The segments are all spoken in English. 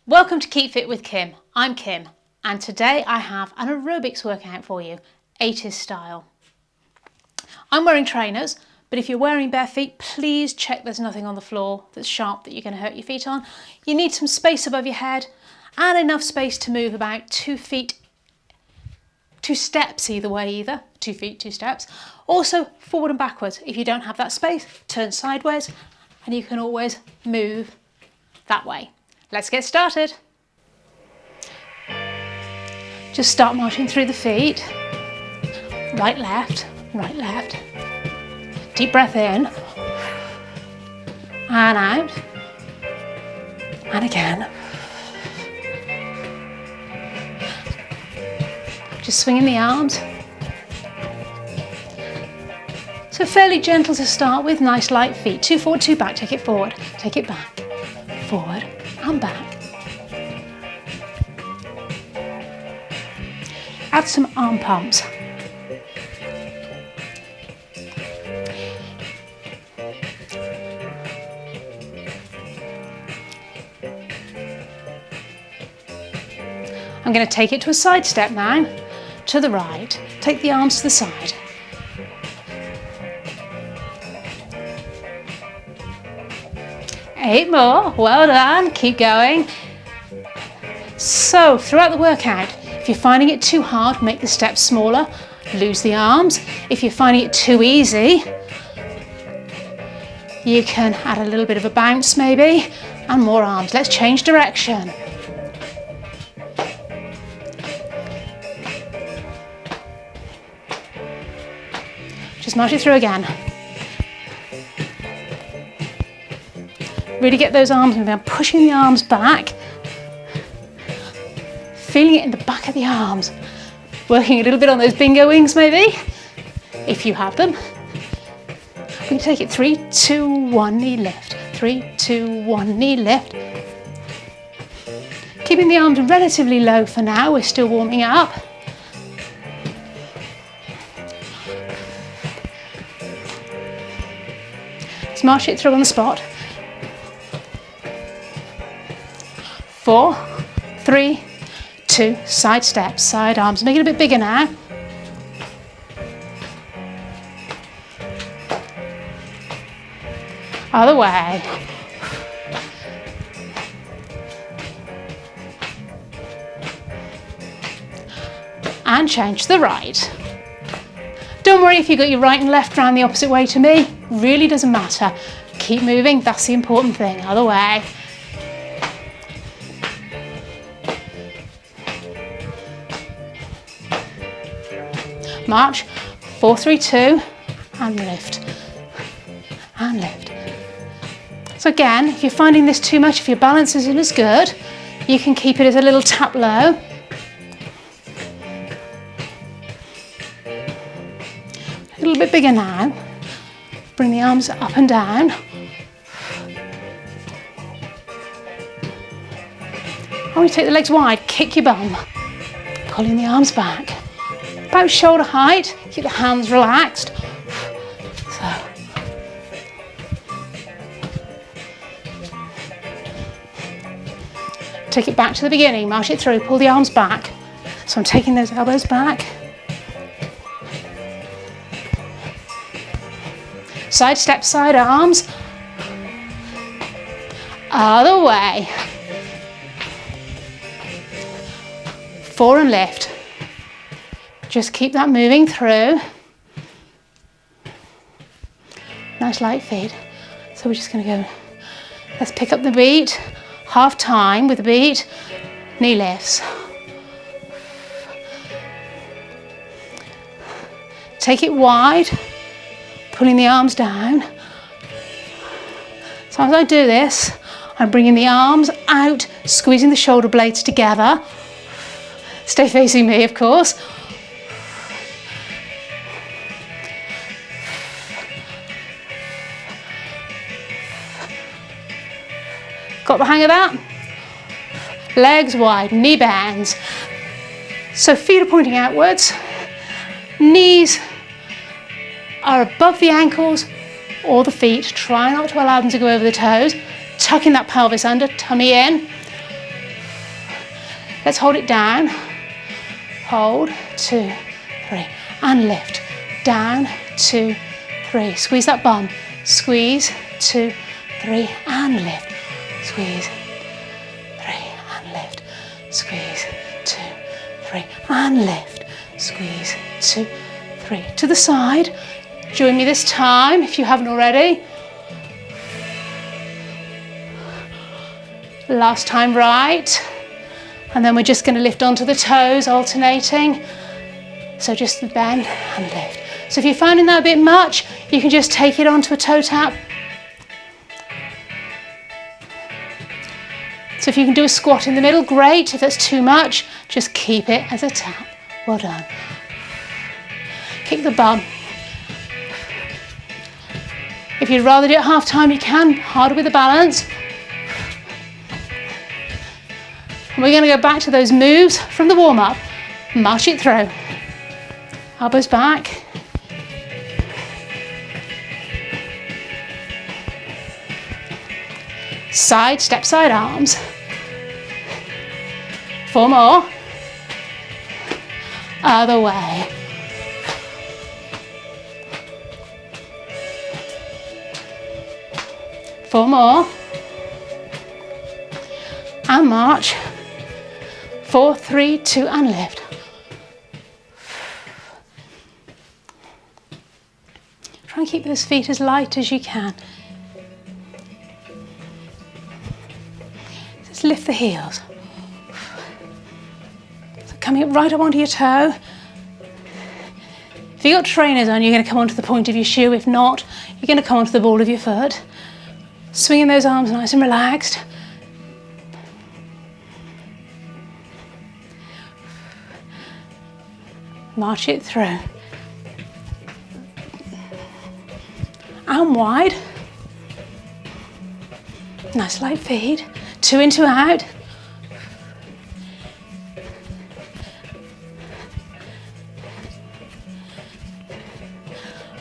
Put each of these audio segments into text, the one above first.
Welcome to Keep Fit with Kim. I'm Kim, and today I have an aerobics workout for you, 80s style. I'm wearing trainers, but if you're wearing bare feet, please check there's nothing on the floor that's sharp that you're going to hurt your feet on. You need some space above your head and enough space to move about 2 steps either way, 2 feet, 2 steps. Also forward and backwards. If you don't have that space, turn sideways and you can always move that way. Let's get started. Just start marching through the feet. Right, left, right, left. Deep breath in. And out. And again. Just swinging the arms. So fairly gentle to start with, nice light feet. 2 forward, 2 back, take it forward, take it back, forward and back. Add some arm pumps. I'm going to take it to a side step now, to the right, take the arms to the side. Eight more, well done, keep going. So throughout the workout, if you're finding it too hard, make the steps smaller, lose the arms. If you're finding it too easy, you can add a little bit of a bounce maybe, and more arms. Let's change direction. Just march it through again. Really get those arms moving. I'm pushing the arms back, feeling it in the back of the arms. Working a little bit on those bingo wings maybe, if you have them. We can take it 3, 2, 1, knee lift. 3, 2, 1, knee lift. Keeping the arms relatively low for now, we're still warming up. Let's march it through on the spot. 4, 3, 2, side steps, side arms. Make it a bit bigger now. Other way. And change to the right. Don't worry if you got your right and left round the opposite way to me. Really doesn't matter. Keep moving, that's the important thing. Other way. March, 4, 3, 2, and lift, and lift. So again, if you're finding this too much, if your balance isn't as good, you can keep it as a little tap low. A little bit bigger now. Bring the arms up and down. When you take the legs wide, kick your bum, pulling the arms back. About shoulder height, keep the hands relaxed. So. Take it back to the beginning, march it through, pull the arms back. So I'm taking those elbows back. Side step, side arms. Other way. 4 and lift. Just keep that moving through. Nice light feet. So we're just going to go, let's pick up the beat, half time with the beat, knee lifts. Take it wide, pulling the arms down. So as I do this, I'm bringing the arms out, squeezing the shoulder blades together. Stay facing me, of course. Got the hang of that? Legs wide, knee bends. So feet are pointing outwards, knees are above the ankles or the feet. Try not to allow them to go over the toes. Tucking that pelvis under, tummy in. Let's hold it down. Hold, 2, 3, and lift. Down, 2, 3. Squeeze that bum. Squeeze, 2, 3, and lift. Squeeze, 3, and lift. Squeeze, 2, 3, and lift. Squeeze, 2, 3. To the side. Join me this time if you haven't already. Last time right. And then we're just going to lift onto the toes, alternating. So just bend and lift. So if you're finding that a bit much, you can just take it onto a toe tap. So if you can do a squat in the middle, great. If that's too much, just keep it as a tap. Well done. Kick the bum. If you'd rather do it half time, you can, harder with the balance. And we're going to go back to those moves from the warm-up. March it through. Elbows back. Side, step side arms. 4 more. Other way. Four more. And march. 4, 3, 2, and lift. Try and keep those feet as light as you can. Just lift the heels. So coming right up onto your toe. If you've got trainers on, you're going to come onto the point of your shoe. If not, you're going to come onto the ball of your foot. Swinging those arms nice and relaxed. March it through. And wide. Nice light feet. 2 in, 2 out.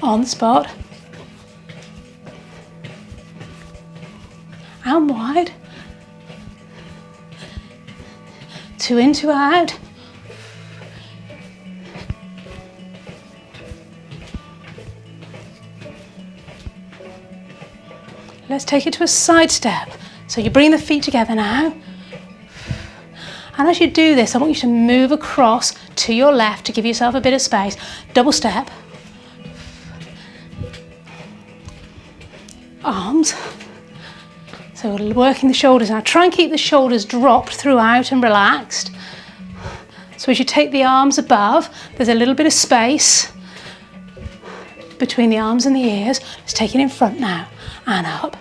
On the spot. And wide. 2 in, 2 out. Let's take it to a side step. So you bring the feet together now. And as you do this, I want you to move across to your left to give yourself a bit of space. Double step. Arms. So we're working the shoulders now. Try and keep the shoulders dropped throughout and relaxed. So as you take the arms above, there's a little bit of space between the arms and the ears. Let's take it in front now and up.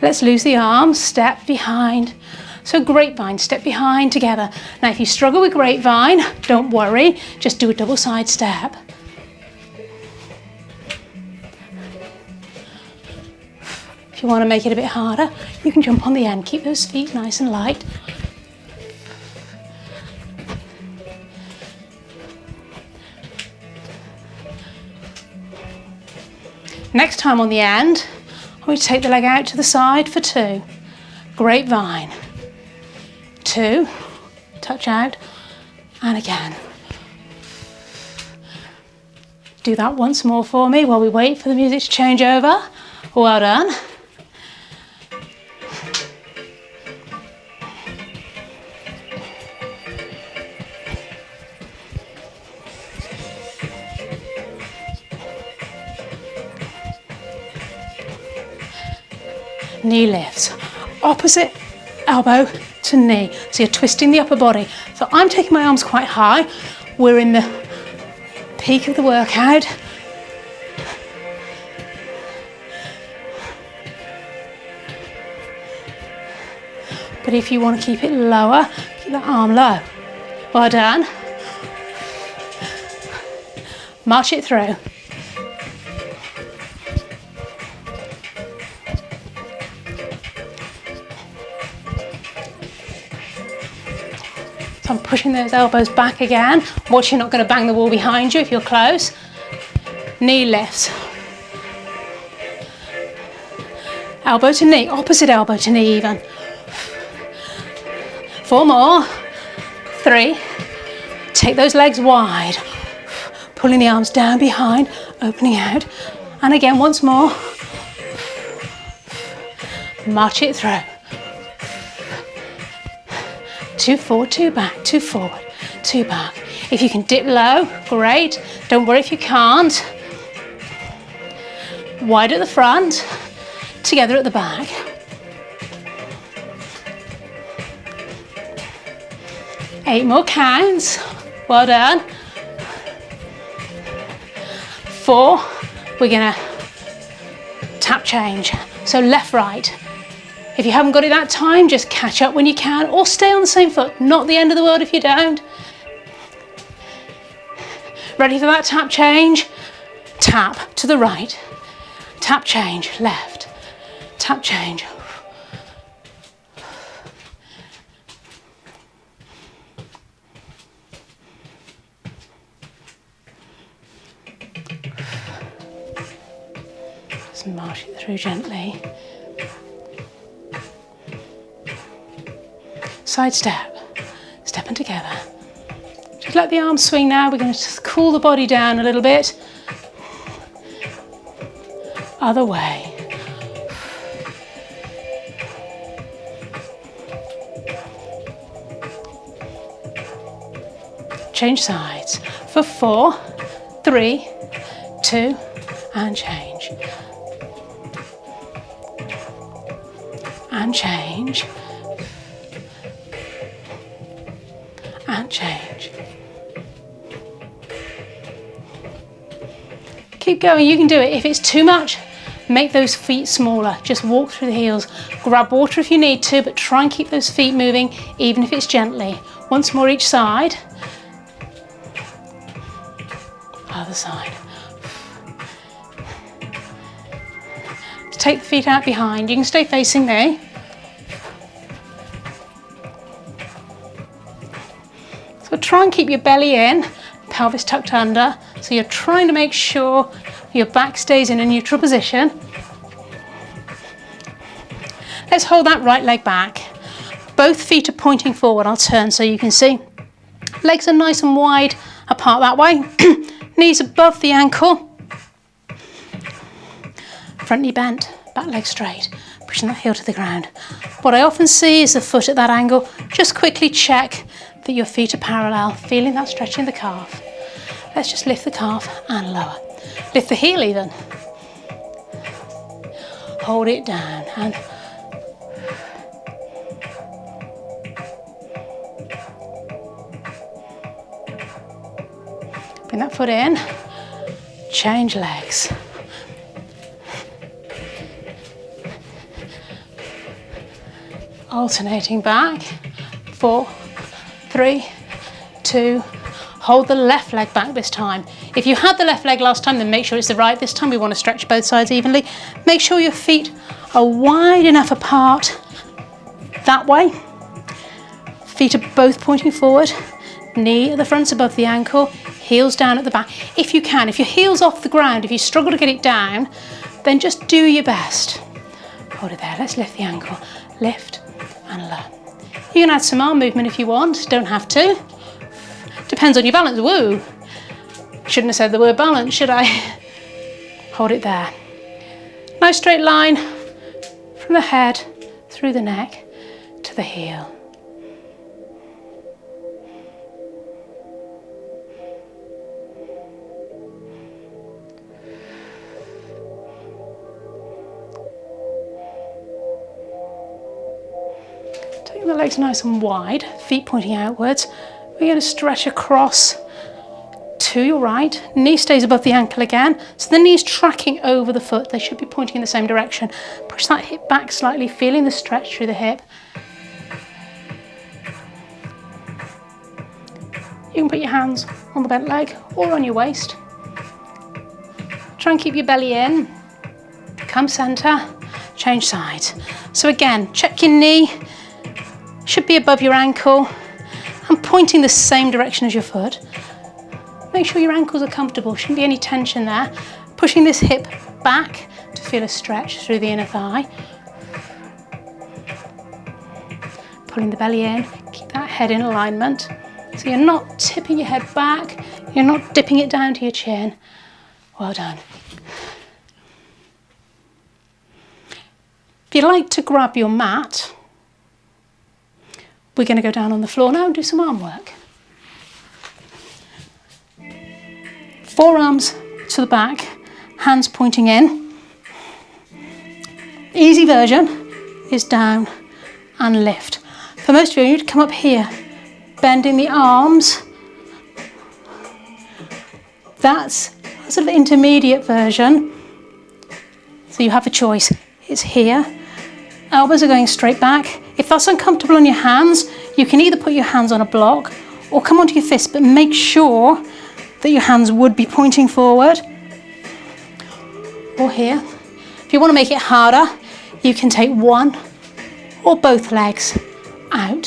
Let's loose the arms, step behind. So grapevine, step behind together. Now if you struggle with grapevine, don't worry, just do a double side step. If you want to make it a bit harder, you can jump on the end. Keep those feet nice and light. Next time on the end, we take the leg out to the side for 2. Grapevine. 2, touch out, and again. Do that once more for me while we wait for the music to change over. Well done. Knee lifts, opposite elbow to knee. So you're twisting the upper body. So I'm taking my arms quite high. We're in the peak of the workout. But if you want to keep it lower, keep that arm low. Well done. March it through. So I'm pushing those elbows back again. Watch you're not going to bang the wall behind you if you're close. Knee lifts. Elbow to knee, opposite elbow to knee even. 4 more. 3. Take those legs wide. Pulling the arms down behind, opening out. And again, once more. March it through. 2 forward, 2 back, 2 forward, 2 back. If you can dip low, great. Don't worry if you can't. Wide at the front, together at the back. 8 more counts. Well done. 4, we're gonna tap change. So left, right. If you haven't got it that time, just catch up when you can, or stay on the same foot. Not the end of the world if you don't. Ready for that tap change? Tap to the right. Tap change, left. Tap change. Just march it through gently. Side step, stepping together. Just let the arms swing now. We're going to just cool the body down a little bit. Other way. Change sides for 4, 3, 2, and change. And change. And change. Keep going, you can do it. If it's too much, make those feet smaller. Just walk through the heels. Grab water if you need to, but try and keep those feet moving, even if it's gently. Once more each side. Other side. Take the feet out behind. You can stay facing me. So try and keep your belly in, pelvis tucked under. So you're trying to make sure your back stays in a neutral position. Let's hold that right leg back. Both feet are pointing forward. I'll turn so you can see. Legs are nice and wide apart that way. Knees above the ankle. Front knee bent, back leg straight. Pushing that heel to the ground. What I often see is the foot at that angle. Just quickly check that your feet are parallel, feeling that stretch in the calf. Let's just lift the calf and lower. Lift the heel even. Hold it down and bring that foot in. Change legs. Alternating back. 4, 3, 2, hold the left leg back this time. If you had the left leg last time, then make sure it's the right. This time we want to stretch both sides evenly. Make sure your feet are wide enough apart that way. Feet are both pointing forward. Knee at the front above the ankle, heels down at the back. If you can, if your heel's off the ground, if you struggle to get it down, then just do your best. Hold it there. Let's lift the ankle. Lift and lower. You can add some arm movement if you want, don't have to. Depends on your balance, woo. Shouldn't have said the word balance, should I? Hold it there. Nice straight line from the head, through the neck, to the heel. The legs nice and wide, feet pointing outwards. We're going to stretch across to your right. Knee stays above the ankle again. So the knee's tracking over the foot. They should be pointing in the same direction. Push that hip back slightly, feeling the stretch through the hip. You can put your hands on the bent leg or on your waist. Try and keep your belly in. Come center, change sides. So again, check your knee. Should be above your ankle and pointing the same direction as your foot. Make sure your ankles are comfortable, shouldn't be any tension there. Pushing this hip back to feel a stretch through the inner thigh. pulling the belly in. Keep that head in alignment. So you're not tipping your head back, you're not dipping it down to your chin. Well done. If you like to grab your mat, we're going to go down on the floor now and do some arm work. Forearms to the back, hands pointing in. Easy version is down and lift. For most of you, you need to come up here, bending the arms. That's a sort of intermediate version. So you have a choice. It's here. Elbows are going straight back. If that's uncomfortable on your hands, you can either put your hands on a block or come onto your fists, but make sure that your hands would be pointing forward. Or here. If you want to make it harder, you can take one or both legs out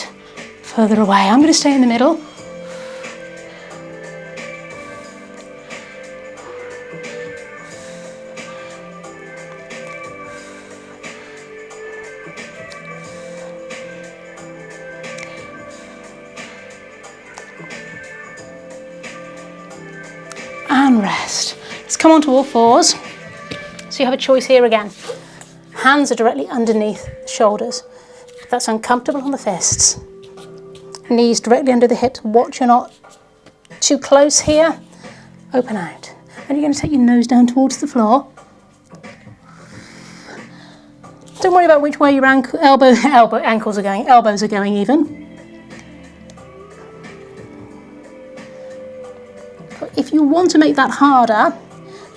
further away. I'm going to stay in the middle. And rest. Let's come onto all fours. So you have a choice here again. Hands are directly underneath the shoulders. If that's uncomfortable, on the fists. Knees directly under the hips. Watch you're not too close here. Open out. And you're going to take your nose down towards the floor. Don't worry about which way your ankles are going. Elbows are going even. If you want to make that harder,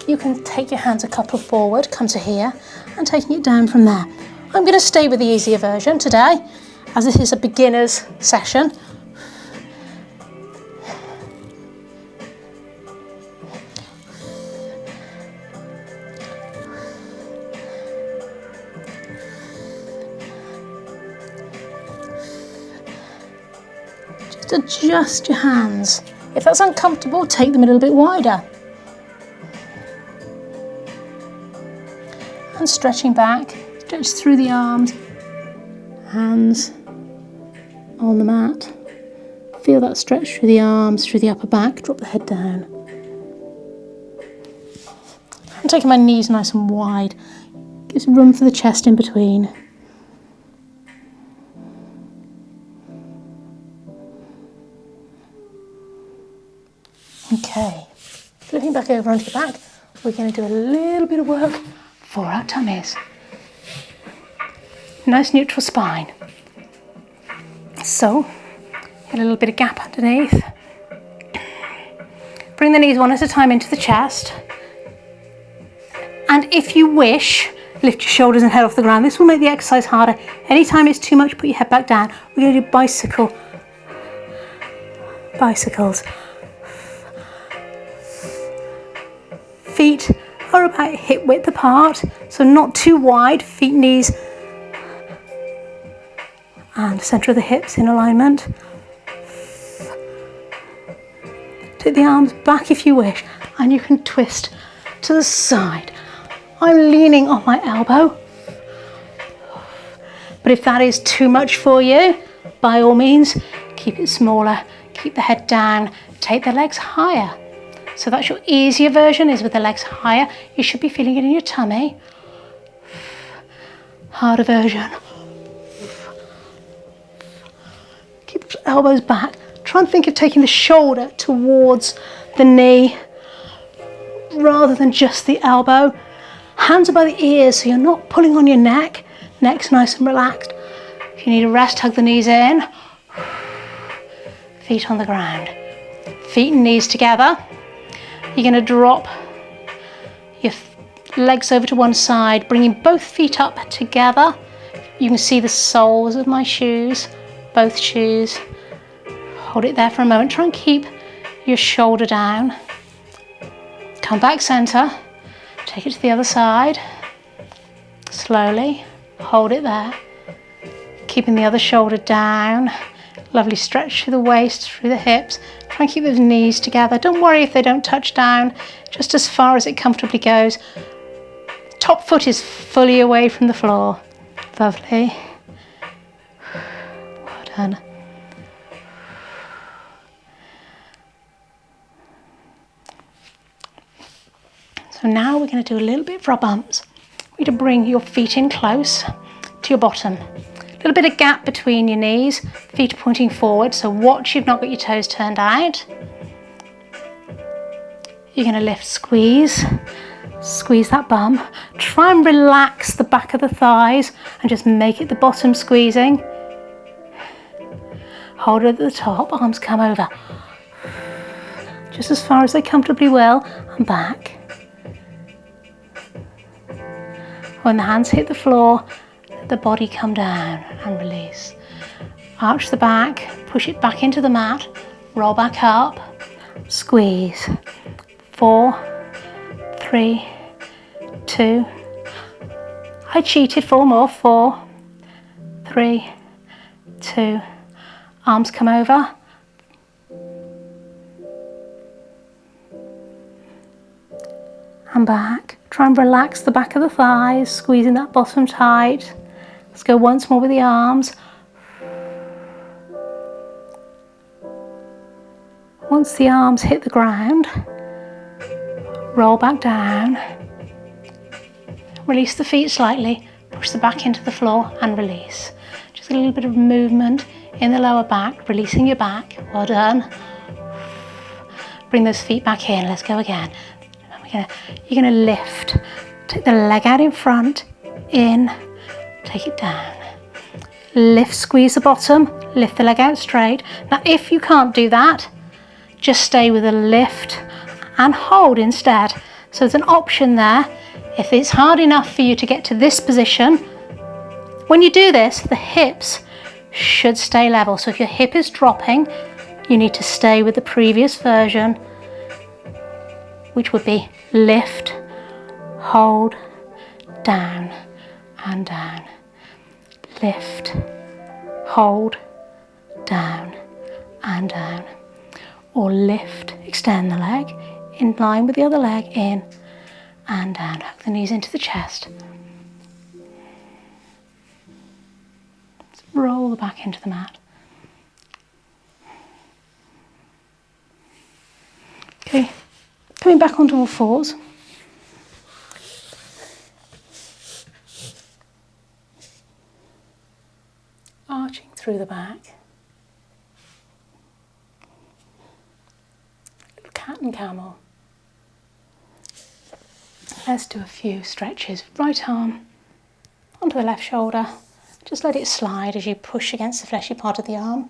you can take your hands a couple forward, come to here, and taking it down from there. I'm going to stay with the easier version today, as this is a beginner's session. Just adjust your hands. If that's uncomfortable, take them a little bit wider. And stretching back, stretch through the arms, hands on the mat. Feel that stretch through the arms, through the upper back, drop the head down. I'm taking my knees nice and wide, gives room for the chest in between. Okay, flipping back over onto the back, we're going to do a little bit of work for our tummies. Nice neutral spine. So, get a little bit of gap underneath. Bring the knees one at a time into the chest. And if you wish, lift your shoulders and head off the ground. This will make the exercise harder. Anytime it's too much, put your head back down. We're going to do bicycles. Feet are about hip width apart, so not too wide. Feet, knees, and centre of the hips in alignment. Take the arms back if you wish, and you can twist to the side. I'm leaning on my elbow, but if that is too much for you, by all means, keep it smaller, keep the head down, take the legs higher. So that's your easier version, is with the legs higher. You should be feeling it in your tummy. Harder version. Keep the elbows back. Try and think of taking the shoulder towards the knee rather than just the elbow. Hands are by the ears, so you're not pulling on your neck. Neck's nice and relaxed. If you need a rest, hug the knees in. Feet on the ground. Feet and knees together. You're going to drop your legs over to one side, bringing both feet up together. You can see the soles of my shoes, both shoes. Hold it there for a moment. Try and keep your shoulder down. Come back center. Take it to the other side. Slowly. Hold it there. Keeping the other shoulder down. Lovely stretch through the waist, through the hips. Try and keep those knees together. Don't worry if they don't touch down, just as far as it comfortably goes. Top foot is fully away from the floor. Lovely. Well Done. So now we're going to do a little bit for our bums. We're going to bring your feet in close to your bottom. A little bit of gap between your knees, feet are pointing forward, so watch you've not got your toes turned out. You're going to lift, squeeze that bum. Try and relax the back of the thighs and just make it the bottom squeezing. Hold it at the top, arms come over. Just as far as they comfortably will, and back. When the hands hit the floor, let the body come down and release. Arch the back, push it back into the mat, roll back up, squeeze. 4, 3, 2. I cheated, 4 more. 4, 3, 2. Arms come over. And back. Try and relax the back of the thighs, squeezing that bottom tight. Let's go once more with the arms. Once the arms hit the ground, roll back down. Release the feet slightly, push the back into the floor and release. Just a little bit of movement in the lower back, releasing your back. Well done. Bring those feet back in. Let's go again. You're going to lift. Take the leg out in front, in, take it down. Lift, squeeze the bottom, lift the leg out straight. Now if you can't do that, just stay with a lift and hold instead. So there's an option there. If it's hard enough for you to get to this position, when you do this, the hips should stay level. So if your hip is dropping, you need to stay with the previous version, which would be lift, hold, down and down. Lift, hold, down and down. Or lift, extend the leg in line with the other leg, in and down. Hug the knees into the chest. Roll the back into the mat. Okay, coming back onto all fours. Arching through the back. Little cat and camel. Let's do a few stretches. Right arm onto the left shoulder. Just let it slide as you push against the fleshy part of the arm.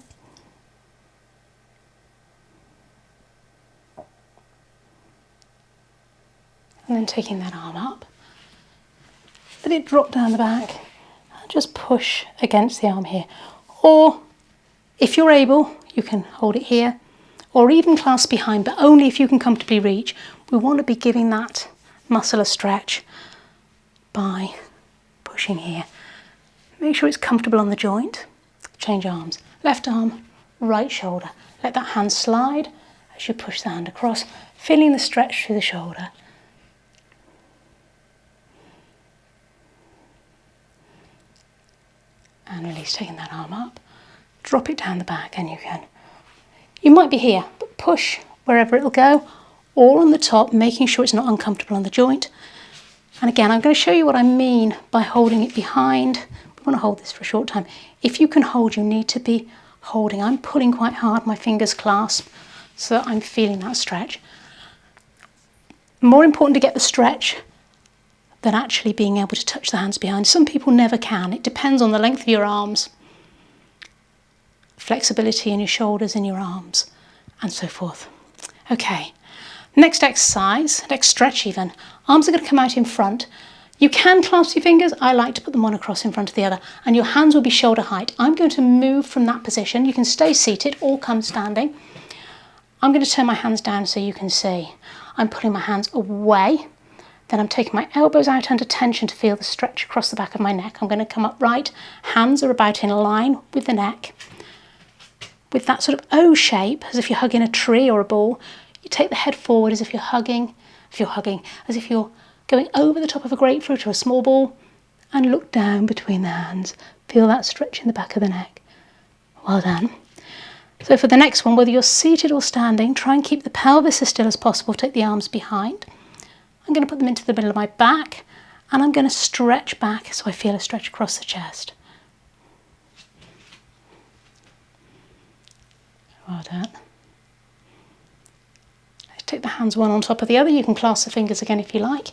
And then taking that arm up, let it drop down the back and just push against the arm here. Or if you're able, you can hold it here or even clasp behind, but only if you can comfortably reach. We want to be giving that muscle a stretch by pushing here. Make sure it's comfortable on the joint. Change arms. Left arm, right shoulder. Let that hand slide as you push the hand across, feeling the stretch through the shoulder. And release, taking that arm up. Drop it down the back and you might be here, but push wherever it'll go, or on the top, making sure it's not uncomfortable on the joint. And again, I'm going to show you what I mean by holding it behind. We want to hold this for a short time. If you can hold, you need to be holding. I'm pulling quite hard, my fingers clasp, so that I'm feeling that stretch. More important to get the stretch than actually being able to touch the hands behind. Some people never can. It depends on the length of your arms, flexibility in your shoulders and your arms, and so forth. Okay, next exercise, next stretch even. Arms are going to come out in front. You can clasp your fingers. I like to put them one across in front of the other, and your hands will be shoulder height. I'm going to move from that position. You can stay seated or come standing. I'm going to turn my hands down so you can see. I'm pulling my hands away. Then I'm taking my elbows out under tension to feel the stretch across the back of my neck. I'm going to come upright. Hands are about in line with the neck. With that sort of O shape, as if you're hugging a tree or a ball, you take the head forward as if you're hugging, as if you're going over the top of a grapefruit or a small ball, and look down between the hands. Feel that stretch in the back of the neck. Well done. So for the next one, whether you're seated or standing, try and keep the pelvis as still as possible. Take the arms behind. I'm going to put them into the middle of my back, and I'm going to stretch back so I feel a stretch across the chest. Well done. Take the hands one on top of the other. You can clasp the fingers again if you like,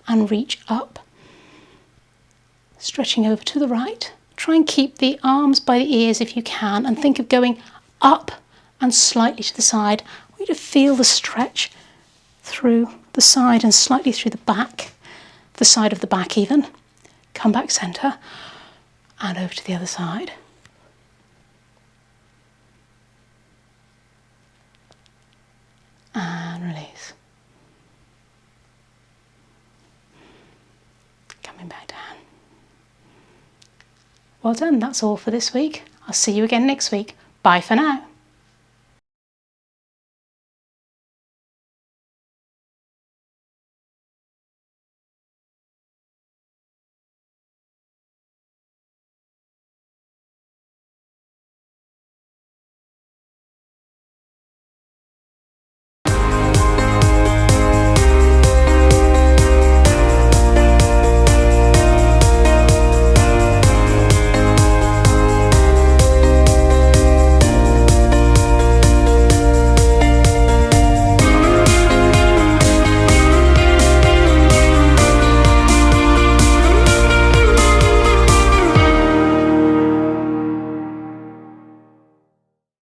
and reach up. Stretching over to the right. Try and keep the arms by the ears if you can, and think of going up and slightly to the side. I want you to feel the stretch through the side and slightly through the back, the side of the back even. Come back centre and over to the other side. And release. Coming back down. Well done, that's all for this week. I'll see you again next week. Bye for now.